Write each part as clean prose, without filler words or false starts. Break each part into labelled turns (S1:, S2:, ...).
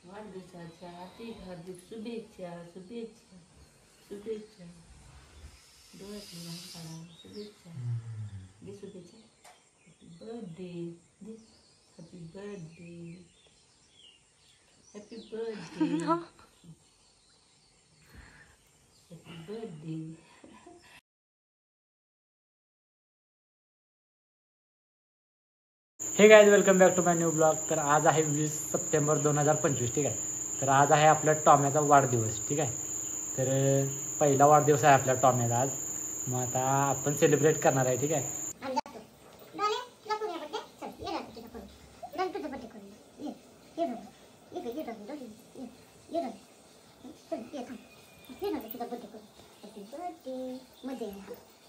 S1: वाढदिवसाच्या हार्दिक हार्दिक शुभेच्छा शुभेच्छा शुभेच्छा. डोळ्यात घाण काढा. शुभेच्छा दे शुभेच्छा. हॅपी बर्थडे दे. Happy birthday happy birthday happy birthday.
S2: Hey guys welcome back to my new blog. तर आज आहे 20 सप्टेंबर 2025. ठीक आहे. तर आज आहे आपल्या टॉम्याचा वाढदिवस. ठीक आहे. तर पहिला वाढदिवस आहे आपल्या टॉम्याचा आज. मग आता आपण सेलिब्रेट करणार आहे. ठीक आहे.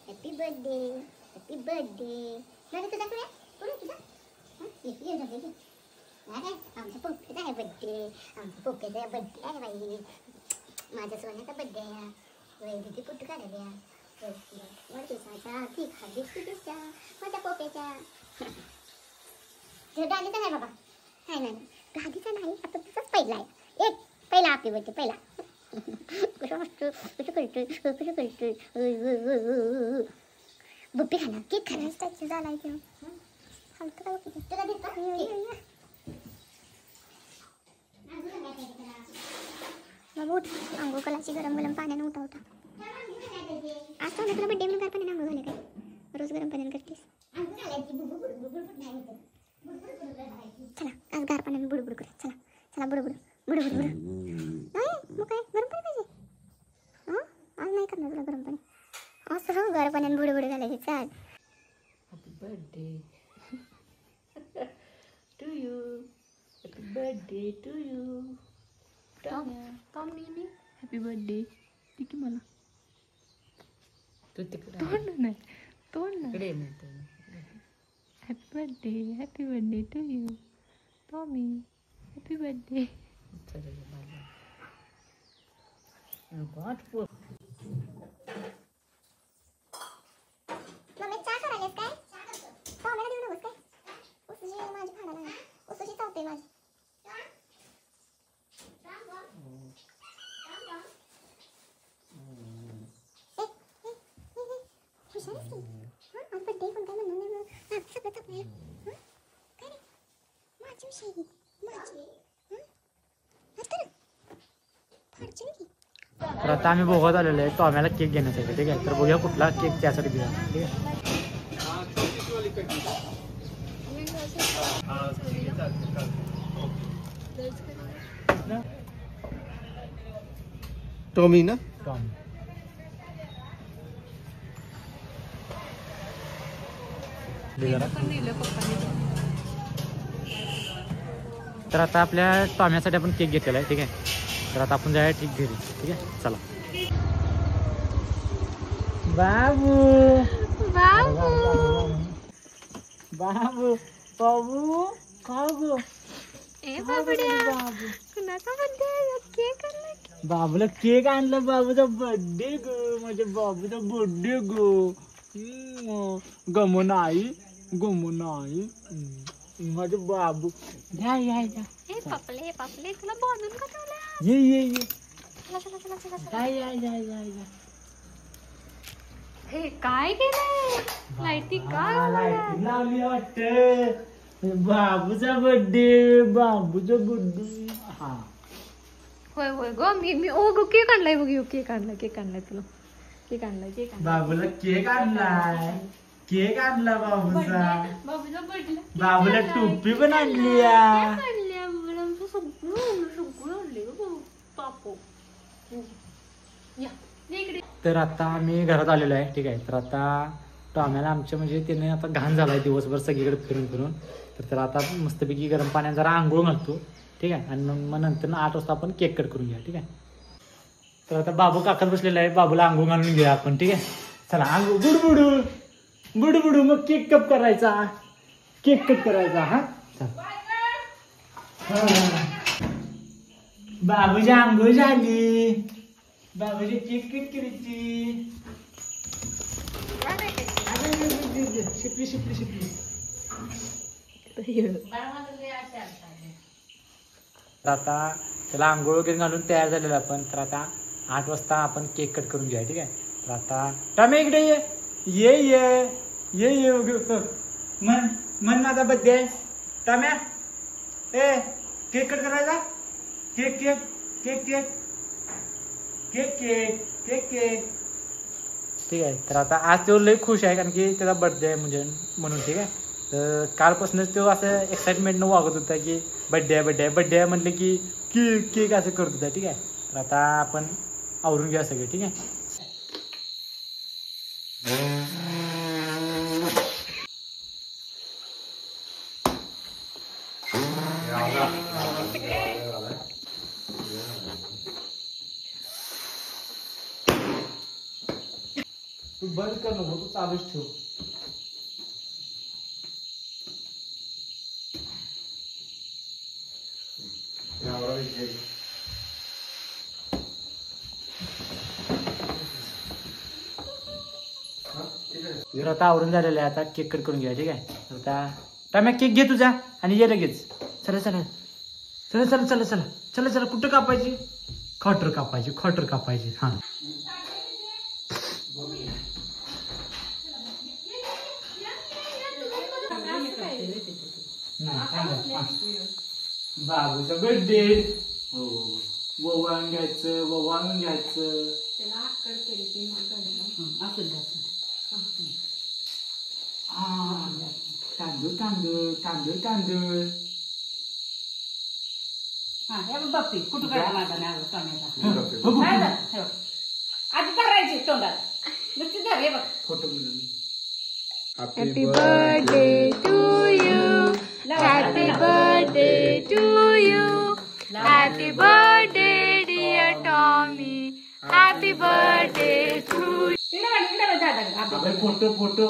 S3: Happy birthday happy birthday. आमच्या पोकेचा आहे बड्डे. आमच्या पोकेचा बड्डे आहे बाई. माझ्या सोन्याचा बड्डे आहे. वैदिकी कुठं काढल्या वाढदिवसाच्या हार्दिक हार्दिक शुभेच्छा माझ्या पोकेच्या. गाडीचा नाही बाबा. काय नाही गाडीचा नाही. आता तुझाच पहिला आहे. एक पहिला हॅपी बर्थडे पहिला. कसं असतं कसं करतोय कसं करतोय. बुप्पी खाणार केक खाणार त्याची झाला तुला देतो. बाबू उठ. आंघोळ करायची गरम गरम पाण्याने उठा उठा. आज तो तुला बड्डे म्हणून गार पाण्याने आंघोळ झाले काय. रोज गरम पाण्याने करतेस. चला आज गार पाण्याने बुडबुड करूया. चला चला बुडबुड बुडबुड बुड. नाही मग काय गरम पाणी पाहिजे. हां आज नाही करणार तुला गरम पाणी. असं गार पाण्याने बुडबुड घालायची. चाल.
S1: Happy birthday to you. Happy birthday to you.
S4: Tom Nini. Happy birthday. ठीक आहे मला.
S1: तू तिकडे
S4: तोंड ना. Happy birthday to you. Tommy. Happy birthday.
S2: तर आता आम्ही बघत आलेलो आहे टॉम्याला केक घेण्यासाठी. ठीक आहे. तर बघूया कुठला केक त्यासाठी घेऊया. ठीक आहे.
S5: टॉमी ना.
S2: टॉमी. तर आता आपल्या टॉम्यासाठी आपण केक घेतलेला आहे. ठीक आहे. तर आता आपण जाऊया ठीक घरी. ठीक आहे. चला. बाबू
S4: बाबू
S2: बाबू बाबू बाबू
S4: ए बाबड्या कुणाचा बर्थडे केक आणला.
S2: बाबूला केक आणला. बाबूचा बर्थडे गो. माझ्या बाबूचा बर्थडे गो. गमो नाही माझे बाबू. या या या.
S4: ए पापले पापले तुला बांधून का ठेवलं.
S2: ये ये ये.
S4: चला चला चला चला.
S2: या या या या या.
S4: हे काय केलंय. लाईटी का
S2: लावली वाटत. बाबूचा बर्थडे बाबूचा बर्थडे. हा
S4: होय होय ग. मी ओ गो केक आणलाय बघ. केक आणलाय तुला. केक आणलाय
S2: बाबूला केक आणलाय. केक आणला बाबूचा.
S4: बाबूचा बर्थडे.
S2: बाबूला टोपी पण आणली. तर आता आम्ही घरात आलेलो आहे. ठीक आहे. तर आता टॉम्याला आमच्या म्हणजे त्याने आता घाण झालाय दिवसभर सगळीकडे फिरून फिरून. तर आता मस्तपैकी गरम पाण्यात जरा आंघोळ घालतो. ठीक आहे. आणि मग नंतर 8 वाजता आपण केक कट करून घ्या. ठीक आहे. तर आता बाबू काकात बसलेला आहे. बाबूला आंघोळ घालून घेऊया आपण. ठीक आहे. चला आंघोळ बुडबुडू बुडबुडू. मग केक कट करायचा. हा बाबूची आंघोळ झाली. बाबूची केक कट करायची. Shipley Shipley Shipley. तर आता त्याला आंघोळ वगैरे घालून तयार झालेलं आपण. तर आता 8 वाजता आपण केक कट करून घेऊया. ठीक आहे. तर आता टॉमी इकडे ये ये ये ये ये मन मन माझा बड्डे आहे टॉम्या. ए केक कट करायचा. Cake cake cake cake cake cake cake cake. ठीक आहे. तर आता आज तो लई खुश आहे कारण की त्याचा बर्थडे आहे म्हणजे म्हणून. ठीक आहे. तर कालपासूनच तो असं एक्साइटमेंटनं वागत होता की बड्डे आहे बड्डे आहे बड्डे आहे म्हटलं की केक केक असं करत होता. ठीक आहे. तर आता आपण आवरून घ्या सगळे. ठीक आहे. तू बंद कर नको तू चालूच ठेव. तर आता आवरून झालेलं आहे. आता केक कट करून घ्या. ठीक आहे. तर आता टाम्या केक घे तुझा आणि ये लगेच. चला चला चला चला चला चला चला चला. कुठं कापायची. खोटर कापायची खोटर कापायची. हा बाबूचा बर्थडे. हो ववान घ्यायचं ववान घ्यायचं. तांदूळ तांदूळ तांदूळ तांदूळ.
S1: बाप्पी कुठं काढला माझा नाव टॉमॅटो आधी करायची तोंडात नुसती धर हे बघ.
S2: Photo
S4: Happy birthday to you. Happy birthday to you. Happy birthday dear Tommy. Happy birthday to you.
S1: इकडे दादा
S2: फोटो फोटो.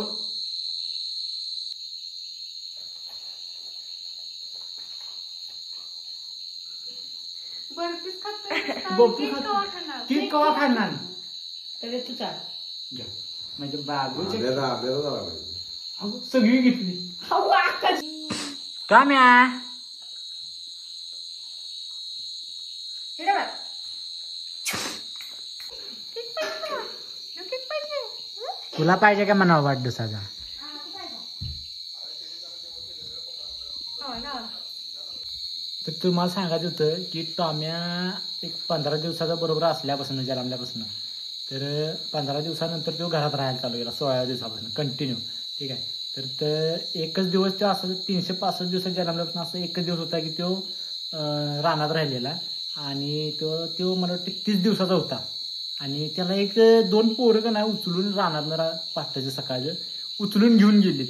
S2: केक कवा खाणार.
S1: तर तू चाल
S2: घ्या म्हणजे बाबूच्या सगळी घेतली. काम्या
S1: इकडे बघ.
S2: तुला पाहिजे का म्हणावं वाढदिवसाचा. तर तुम्हाला सांगायचं होतं की टॉम्या एक 15 दिवसाचा बरोबर असल्यापासून जन्मल्यापासून तर 15 दिवसानंतर तो घरात राहायला चालू केला. 16व्या दिवसापासून कंटिन्यू. ठीक आहे. तर एकच दिवस तो असं 365 दिवसात जन्मल्यापासून असं एकच दिवस होता की तो रानात राहिलेला आणि तो मला वाटतं 30 दिवसाचा होता आणि त्याला 1-2 पोरं का नाही उचलून रानात पाठवायचं सकाळचं उचलून घेऊन गेली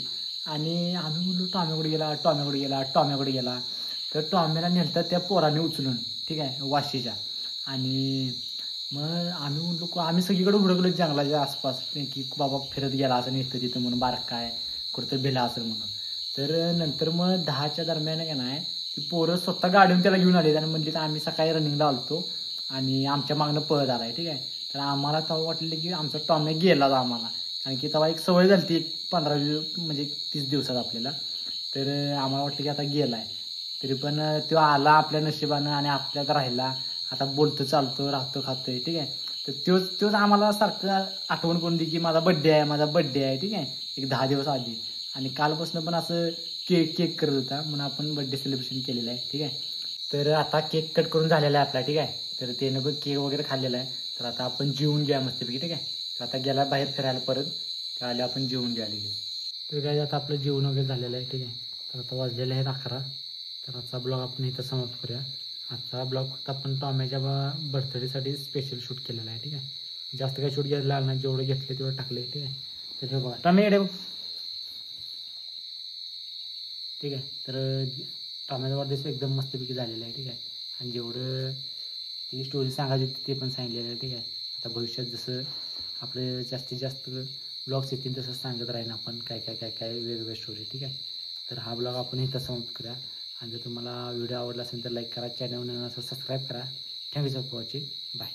S2: आणि आम्ही म्हणलो टॉम्याकडे गेला टॉम्याकडे गेला टॉम्याकडे गेला. तर टॉम्याला नेलतात त्या पोराने उचलून. ठीक आहे. वाशीच्या. आणि मग आम्ही म्हणलो आम्ही सगळीकडे हुडकलो जंगलाच्या आसपास की बाबा फिरत गेला असं निघतं तिथं म्हणून बारका आहे कुठं भिला असेल म्हणून. तर नंतर मग 10च्या दरम्यान का नाही ती पोरं स्वतः गाडीहून त्याला घेऊन आले आणि म्हणजे आम्ही सकाळी रनिंगला आलतो आणि आमच्या मागणं पळत आलाय. ठीक आहे. तर आम्हाला तेव्हा वाटलं की आमचा टॉम्या गेलाच आम्हाला कारण की तेव्हा एक सवय झाली ती 15 म्हणजे 30 दिवसात आपल्याला. तर आम्हाला वाटलं की आता गेलाय. तरी पण तो आला आपल्या नशिबानं आणि आपल्यात राहिला. आता बोलतो चालतो राहतो खातोय. ठीक आहे. तर तोच आम्हाला सारखं आठवण करून दे की माझा बड्डे आहे माझा बड्डे आहे. ठीक आहे. एक 10 दिवस आधी आणि कालपासून पण असं केक करत होता म्हणून आपण बड्डे सेलिब्रेशन केलेलं आहे. ठीक आहे. तर आता केक कट करून झालेला आहे आपला. ठीक आहे. तर त्यानं पण केक वगैरे खाल्लेला आहे. तर आता आपण जेवून घ्या मस्तपैकी. ठीक आहे. तर आता गेला बाहेर फिरायला परत तर आले आपण जेवून घ्या लगेच. तर काय आता आपलं जेवण वगैरे झालेलं आहे. ठीक आहे. तर आता वाजलेले आहेत 11. तर आजचा ब्लॉग आपण इथं समाप्त करूया. आजचा ब्लॉग फक्त आपण टॉम्याच्या बर्थडेसाठी स्पेशल शूट केलेला आहे. ठीक आहे. जास्त काही शूट घ्यायला लागणार जेवढे घेतले तेवढे टाकले. ठीक आहे. तर बघा टॉम्या इकडे बघ. ठीक आहे. तर टॉम्याचा वाढदिवस एकदम मस्तपैकी झालेला आहे. ठीक आहे. आणि जेवढं ती स्टोरी सांगायची होती ते पण सांगितलेलं आहे. ठीक आहे. आता भविष्यात जसं आपले जास्तीत जास्त ब्लॉग्स येतील तसं सांगत राहीन आपण काय वेगवेगळ्या स्टोरी. ठीक आहे. तर हा ब्लॉग आपण इथं समाप्त करूया. आणि जर तुम्हाला व्हिडिओ आवडला असेल तर लाईक करा. चॅनल असं सबस्क्राईब करा. Thank you for watching. बाय.